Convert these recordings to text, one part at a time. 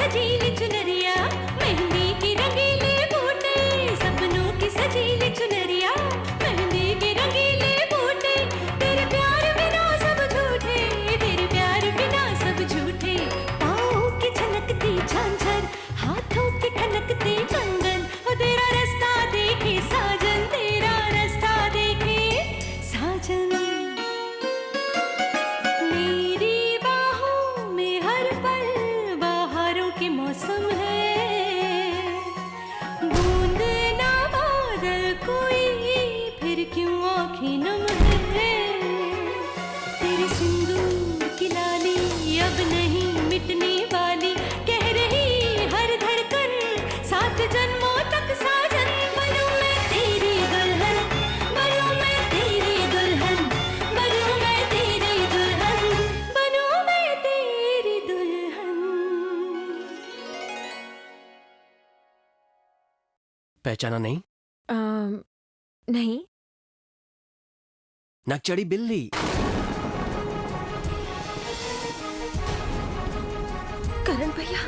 सजीली चुनरिया, मेहंदी की रंगीले बूटे, सपनों की सजीली चुनरिया, मेहंदी की रंगीले बूटे, तेरे प्यार बिना सब झूठे, तेरे प्यार बिना सब झूठे। पाँव की छनकती झांझर, हाथों की ठनकती कंगन, ओ तेरा रास्ता देखे साजन, तेरा रास्ता देखे साजन। मेरी बाहों में हर पल बहारों के मौसम है, बूंद ना बादल कोई फिर क्यों आँखें नम है। तेरे सिंदूर की लाली अब नहीं मिटने वाली, कह रही हर धड़कन सात जन्मों तक साजन। बनूं मैं तेरी दुल्हन, बनूं मैं तेरी दुल्हन, बनूं मैं तेरी दुल्हन, बनूं मैं तेरी दुल्हन। पहचाना नहीं? नहीं। नकचड़ी बिल्ली। करण भैया।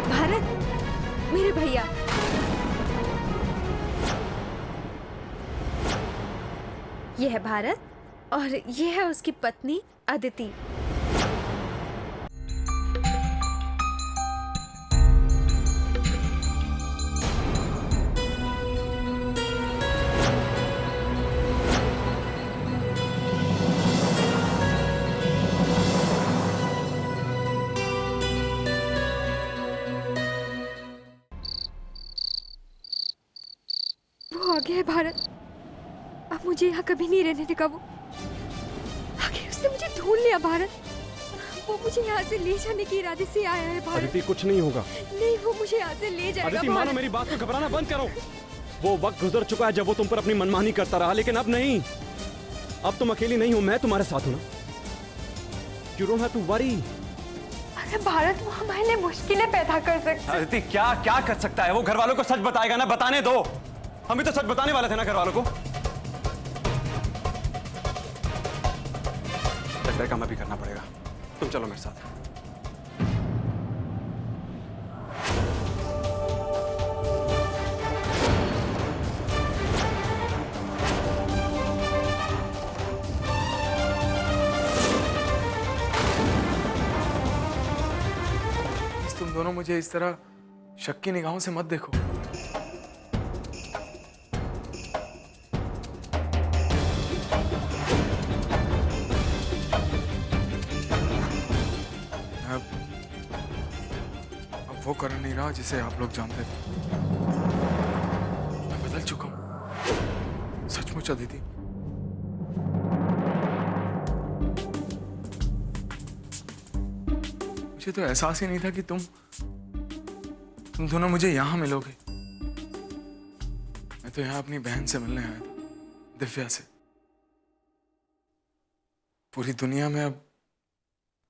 भारत, मेरे भैया। यह है भारत और यह है उसकी पत्नी अदिति। वो आ गया है भारत। अब मुझे यहाँ कभी नहीं रहने देगा वो। आगे उसने मुझे ढूंढ लिया भारत। वो मुझे यहाँ से ले जाने के इरादे से आया है भारत। अदिति, कुछ नहीं होगा। नहीं, वो मुझे यहाँ से ले जाएगा। अदिति मानो मेरी बात को, घबराना बंद करो। वो वक्त गुजर चुका है जब वो तुम पर अपनी मनमानी करता रहा, लेकिन अब नहीं। अब तुम अकेली नहीं हो, मैं तुम्हारे साथ हूँ ना। You don't have to worry। अरे भारत, वो हमारे लिए मुश्किलें पैदा कर सकता है। अदिति क्या क्या कर सकता है वो? घर वालों को सच बताएगा ना? बताने दो। हम भी तो सच बताने वाले थे ना घर वालों को। लगता है काम अभी करना पड़ेगा। तुम चलो मेरे साथ। तुम दोनों मुझे इस तरह शक की निगाहों से मत देखो। अब वो करण नहीं रहा जिसे आप लोग जानते थे। मैं बदल चुका हूं, सचमुच अदिति। मुझे तो एहसास ही नहीं था कि तुम दोनों मुझे यहां मिलोगे। मैं तो यहां अपनी बहन से मिलने आया था, दिव्या से। पूरी दुनिया में अब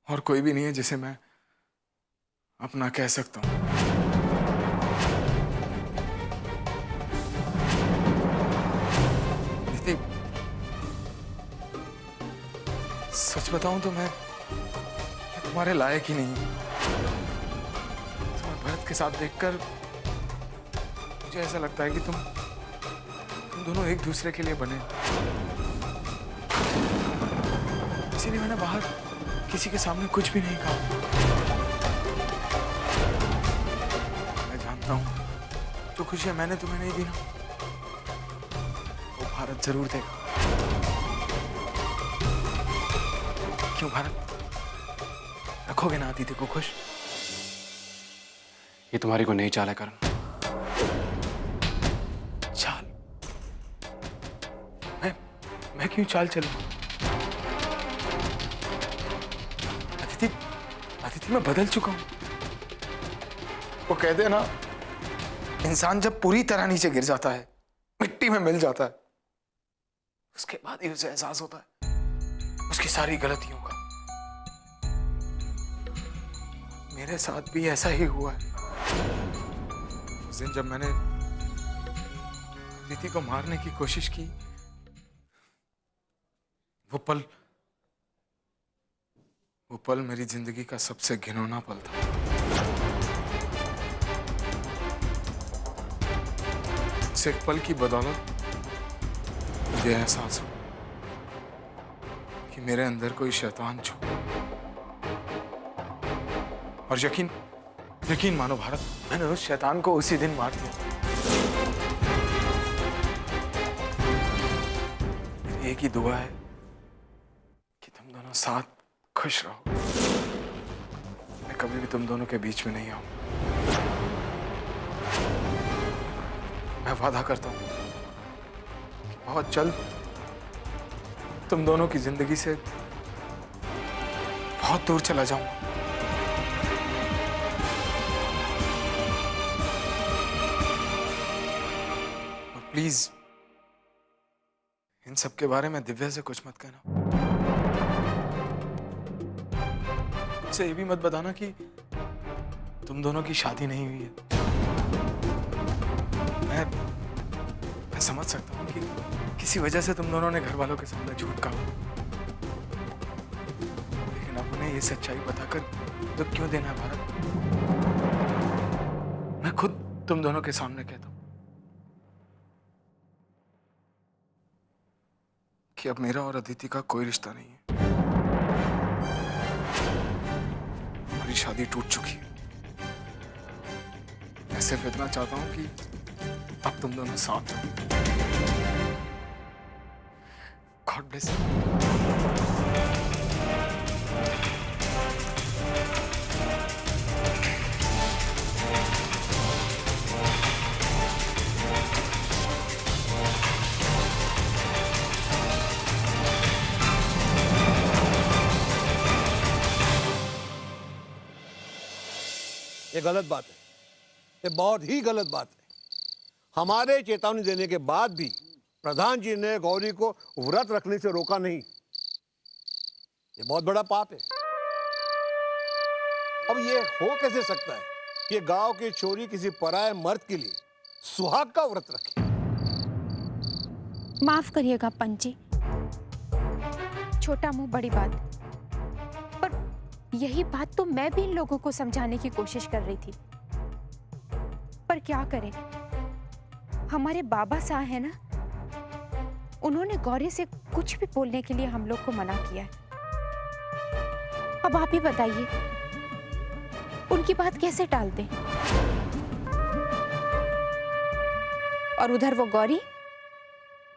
और कोई भी नहीं है जिसे मैं अपना कह सकता हूं। दीदी, सच बताऊं तो मैं तुम्हारे लायक ही नहीं हूं। तुम्हें भरत के साथ देखकर मुझे ऐसा लगता है कि तुम दोनों एक दूसरे के लिए बने। इसीलिए मैंने बाहर किसी के सामने कुछ भी नहीं कहा। मैं जानता हूं जो खुशियां मैंने तुम्हें नहीं दी ना, वो भारत जरूर देगा। क्यों भारत, रखोगे ना अदिति को खुश? ये तुम्हारी को नई चाल है करण। चाल? मैं क्यों चाल चलूं? अदिति, अदिति मैं बदल चुका हूं। वो कहते हैं ना, इंसान जब पूरी तरह नीचे गिर जाता है, मिट्टी में मिल जाता है, उसके बाद ही उसे एहसास होता है उसकी सारी गलतियों का। मेरे साथ भी ऐसा ही हुआ है। उस दिन जब मैंने अदिति को मारने की कोशिश की, वो पल मेरी जिंदगी का सबसे घिनौना पल था। उस एक पल की बदौलत मुझे एहसास हुआ कि मेरे अंदर कोई शैतान छुपा। और यकीन मानो भारत, मैंने उस शैतान को उसी दिन मार दिया। मेरी एक ही दुआ है कि तुम दोनों साथ खुश रहो। मैं कभी भी तुम दोनों के बीच में नहीं आऊं। मैं वादा करता हूं कि बहुत जल्द तुम दोनों की जिंदगी से बहुत दूर चला जाऊंगा। और प्लीज इन सब के बारे में दिव्या से कुछ मत कहना। उसे ये भी मत बताना कि तुम दोनों की शादी नहीं हुई है। मैं समझ सकता हूँ कि किसी वजह से तुम दोनों ने घर वालों के सामने झूठ कहा, लेकिन अब उन्हें ये सच्चाई बताकर दुख क्यों देना है भारत? मैं खुद तुम दोनों के सामने कहता हूँ कि अब मेरा और अदिति का कोई रिश्ता नहीं है। हमारी शादी टूट चुकी है। मैं सिर्फ इतना चाहता हूं कि अब तुम दोनों साथ रहो। God bless you. ये गलत बात है, ये बहुत ही गलत बात है। हमारे चेतावनी देने के बाद भी प्रधान जी ने गौरी को व्रत रखने से रोका नहीं। ये बहुत बड़ा पाप है। अब ये हो कैसे सकता है कि गांव की छोरी किसी पराये मर्द के लिए सुहाग का व्रत रखे? माफ करिएगा पंच जी, छोटा मुंह बड़ी बात। पर यही बात तो मैं भी इन लोगों को समझाने की कोशिश कर रही थी, पर क्या करें, हमारे बाबा साहब है ना, उन्होंने गौरी से कुछ भी बोलने के लिए हम लोग को मना किया है। अब आप ही बताइए, उनकी बात कैसे टाल दें? और उधर वो गौरी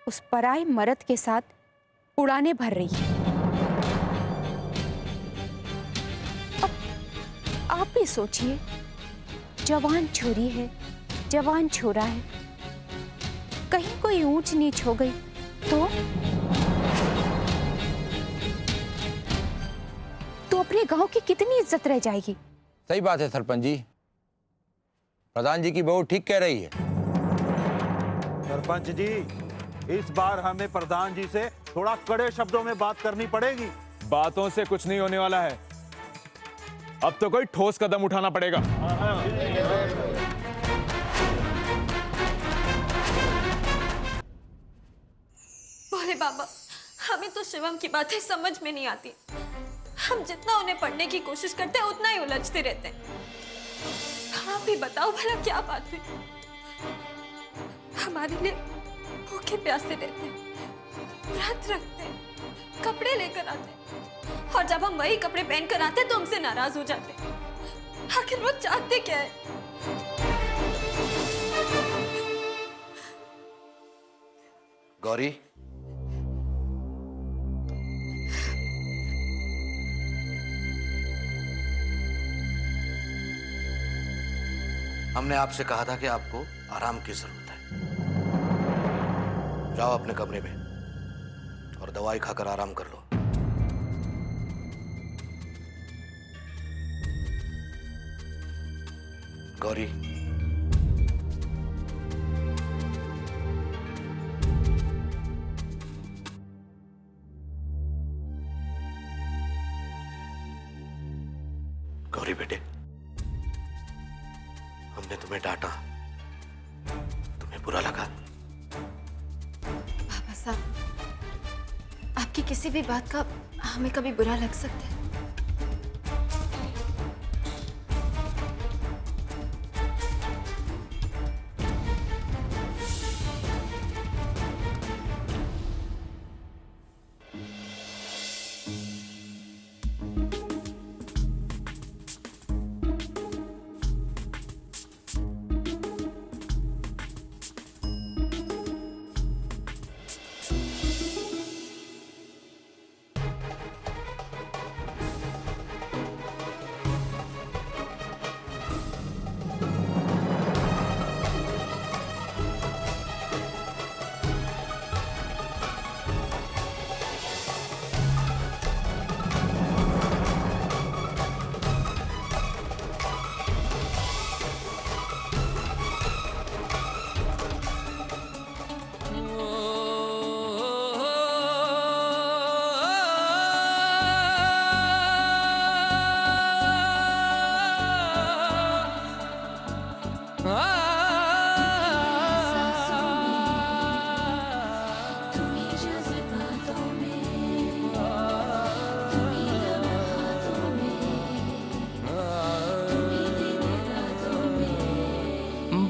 उस पराये मर्द के साथ उड़ाने भर रही है। अब आप ही सोचिए, जवान छोरी है, जवान छोरा है, कहीं कोई ऊंच नीच हो गई तो अपने गांव की कितनी इज्जत रह जाएगी। सही बात है सरपंच जी, प्रधान जी की बहू ठीक कह रही है। सरपंच जी, इस बार हमें प्रधान जी से थोड़ा कड़े शब्दों में बात करनी पड़ेगी। बातों से कुछ नहीं होने वाला है, अब तो कोई ठोस कदम उठाना पड़ेगा। भोले बाबा, हमें तो शिवम की बातें समझ में नहीं आती। हम जितना उन्हें पढ़ने की कोशिश करते हैं उतना ही उलझते रहते हैं। आप भी बताओ भला क्या बात है? हमारे लिए भूखे प्यासे रहते हैं, व्रत रखते हैं, कपड़े लेकर आते हैं, और जब हम वही कपड़े पहन कर आते हैं तो हमसे नाराज हो जाते हैं। आखिर वो चाहते क्या है? गौरी, हमने आपसे कहा था कि आपको आराम की जरूरत है। जाओ अपने कमरे में और दवाई खाकर आराम कर लो। गौरी, गौरी बेटे, हमने तुम्हें डांटा, तुम्हें बुरा लगा? बाबा साहब, आपकी किसी भी बात का हमें कभी बुरा लग सकता है।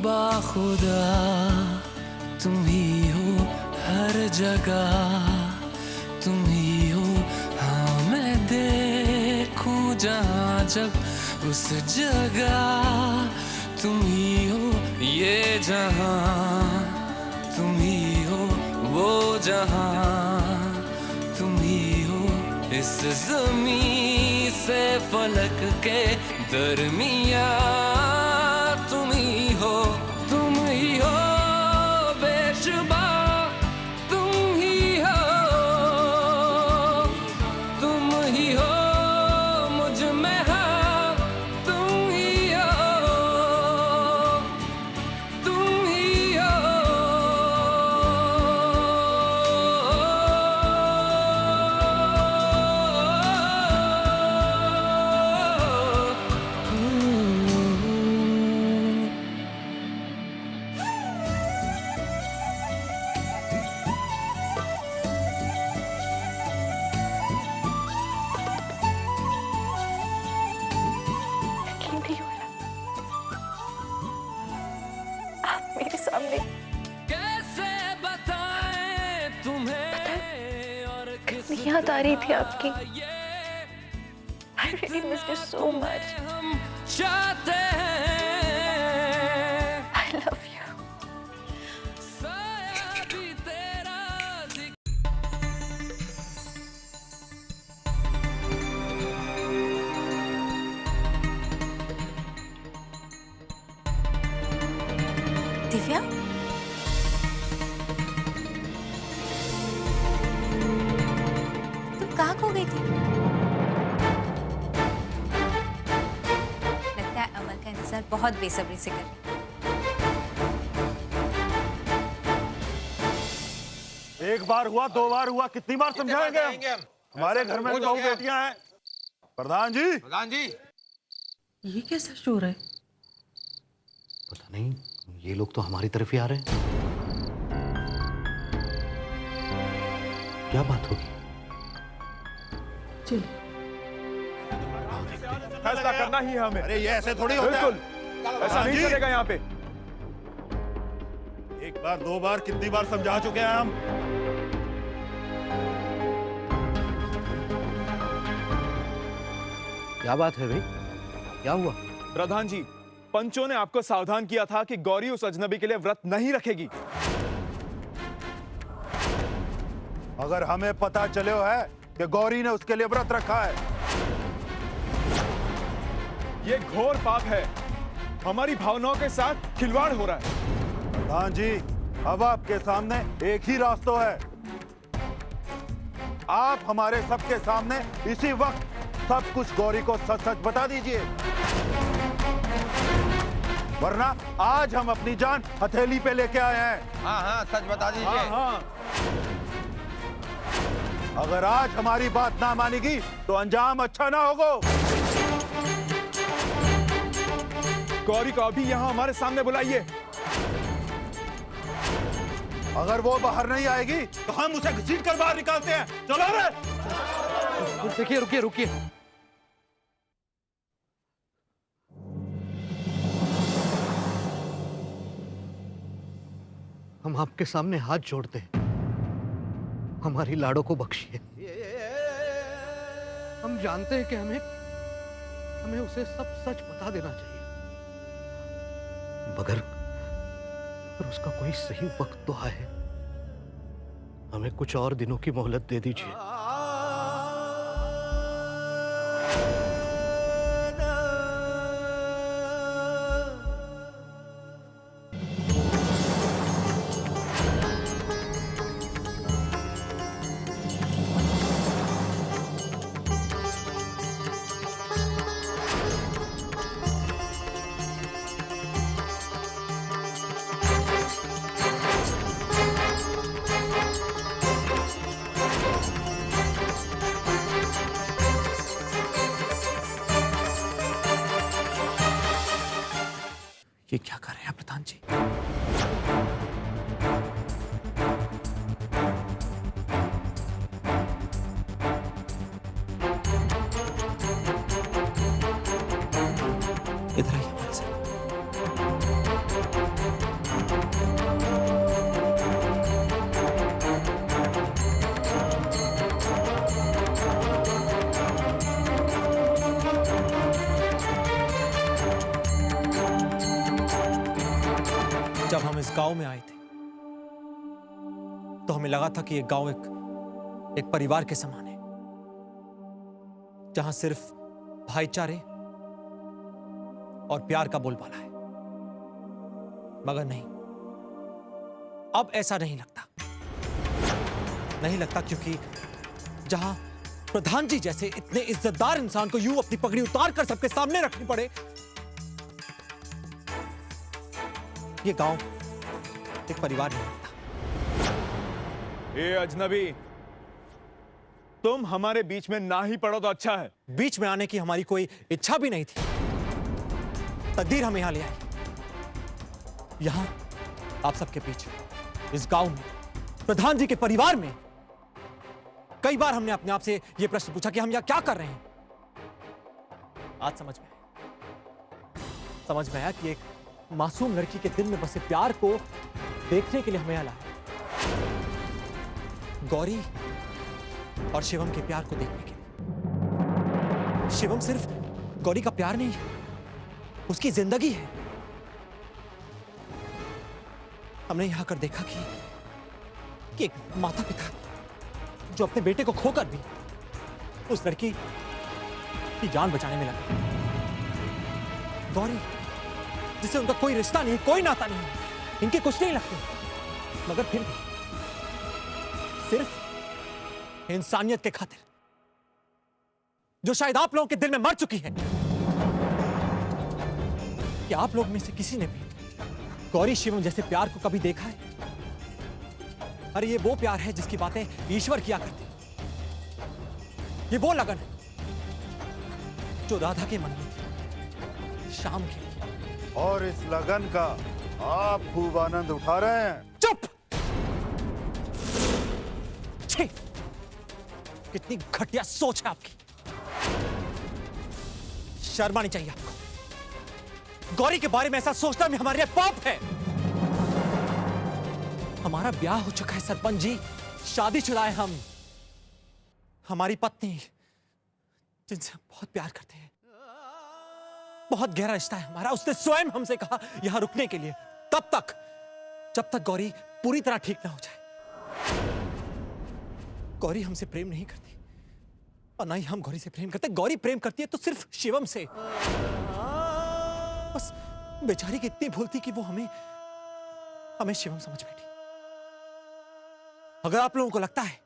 बाखुदा तुम ही हो हर जगह, तुम ही हो। हाँ मैं देखूं जहाँ जब उस जगह तुम ही हो। ये जहाँ तुम ही हो, वो जहाँ तुम ही हो। इस ज़मीं से फलक के दरमियाँ तुम ही हो, तुम ही हो बेशुबा, तुम ही हो, तुम ही हो मुझ में हाँ, तुम ही हो, तुम ही हो। यकीन नहीं हो रहा, आप मेरे सामने। कैसे बताएं तुम्हें और कितनी याद आ रही थी आपकी। I really missed you so much. हम चाहते हैं I love you. साया भी तेरा दिव्या, तुम कहाँ खो गई थी? लगता है अमल का इंतजार बहुत बेसब्री से कर रही है। एक बार हुआ, दो बार हुआ, कितनी बार समझाएंगे हम? हमारे घर में दो बेटियां हैं। प्रधान जी, ये कैसा शोर है? पता नहीं, ये लोग तो हमारी तरफ ही आ रहे हैं। क्या बात होगी? चलिए फैसला करना ही है हमें। अरे ये ऐसे थोड़ी होता है। बिल्कुल ऐसा नहीं चलेगा यहाँ पे। एक बार, दो बार, कितनी बार समझा चुके हैं हम। क्या बात है भाई? क्या हुआ? प्रधान जी, पंचों ने आपको सावधान किया था कि गौरी उस अजनबी के लिए व्रत नहीं रखेगी। अगर हमें पता चले है कि गौरी ने उसके लिए व्रत रखा है, ये घोर पाप है। हमारी भावनाओं के साथ खिलवाड़ हो रहा है। प्रधान जी, अब आपके सामने एक ही रास्ता है। आप हमारे सबके सामने इसी वक्त सब कुछ गौरी को सच सच बता दीजिए, वरना आज हम अपनी जान हथेली पे लेके आए हैं। हाँ सच बता दीजिए। हाँ, अगर आज हमारी बात ना मानेगी तो अंजाम अच्छा ना होगा। गौरी को अभी यहाँ हमारे सामने बुलाइए। अगर वो बाहर नहीं आएगी तो हम उसे घसीट कर बाहर निकालते हैं। चलो रे। देखिए, रुकिए रुकिए। हम आपके सामने हाथ जोड़ते हैं, हमारी लाड़ो को बख्शिए। हम जानते हैं कि हमें उसे सब सच बता देना चाहिए, मगर उसका कोई सही वक्त तो है। हमें कुछ और दिनों की मोहलत दे दीजिए। ये क्या कर रहे हैं प्रधान जी? इधर आइए हमारे साथ। जब हम इस गांव में आए थे तो हमें लगा था कि ये गांव एक परिवार के समान है, जहां सिर्फ भाईचारे और प्यार का बोलबाला है। मगर नहीं, अब ऐसा नहीं लगता, क्योंकि जहां प्रधान जी जैसे इतने इज्जतदार इंसान को यूं अपनी पगड़ी उतार कर सबके सामने रखनी पड़े, ये गांव एक परिवार नहीं लगता। ए अजनबी, तुम हमारे बीच में ना ही पड़ो तो अच्छा है। बीच में आने की हमारी कोई इच्छा भी नहीं थी, तकदीर हमें यहां ले आई। यहां आप सबके बीच, इस गांव में, प्रधान जी के परिवार में, कई बार हमने अपने आप से यह प्रश्न पूछा कि हम यहां क्या कर रहे हैं। आज समझ में आया कि एक मासूम लड़की के दिल में बसे प्यार को देखने के लिए हमें आया है। गौरी और शिवम के प्यार को देखने के लिए। शिवम सिर्फ गौरी का प्यार नहीं है, उसकी जिंदगी है। हमने यहां कर देखा कि एक माता पिता जो अपने बेटे को खोकर भी उस लड़की की जान बचाने में लगा। गौरी जिसे उनका कोई रिश्ता नहीं, कोई नाता नहीं, इनके कुछ नहीं लगते, मगर फिर भी सिर्फ इंसानियत के खातिर, जो शायद आप लोगों के दिल में मर चुकी है, कि आप लोग में से किसी ने भी गौरी शिवम जैसे प्यार को कभी देखा है? अरे ये वो प्यार है जिसकी बातें ईश्वर किया करते। ये वो लगन है जो राधा के मन में थी, शाम के लिए। और इस लगन का आप खूब आनंद उठा रहे हैं। चुप! छी! कितनी घटिया सोच है आपकी। शर्म आनी चाहिए आपको। गौरी के बारे में ऐसा सोचना भी हमारे लिए पाप है। हमारा ब्याह हो चुका है सरपंच जी, शादीशुदा है हम। हमारी पत्नी जिनसे हम बहुत प्यार करते हैं, बहुत गहरा रिश्ता है हमारा, उसने स्वयं हमसे कहा यहां रुकने के लिए, तब तक जब तक गौरी पूरी तरह ठीक ना हो जाए। गौरी हमसे प्रेम नहीं करती और ना ही हम गौरी से प्रेम करते। गौरी प्रेम करती है तो सिर्फ शिवम से। बस बेचारी की इतनी भूल थी कि वो हमें शिवम समझ बैठी। अगर आप लोगों को लगता है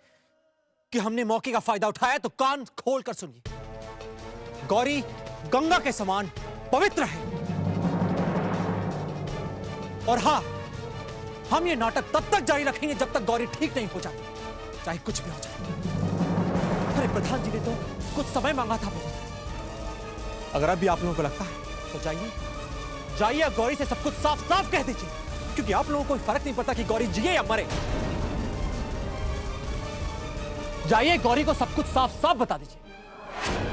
कि हमने मौके का फायदा उठाया तो कान खोल कर सुनिए। गौरी गंगा के समान पवित्र है। और हां, हम ये नाटक तब तक जारी रखेंगे जब तक गौरी ठीक नहीं हो जाती, चाहे कुछ भी हो जाए। अरे प्रधान जी ने तो कुछ समय मांगा था। अगर अभी आप लोगों को लगता है तो जाइए गौरी से सब कुछ साफ साफ कह दीजिए क्योंकि आप लोगों को कोई फर्क नहीं पड़ता कि गौरी जिए या मरे। जाइए गौरी को सब कुछ साफ साफ बता दीजिए।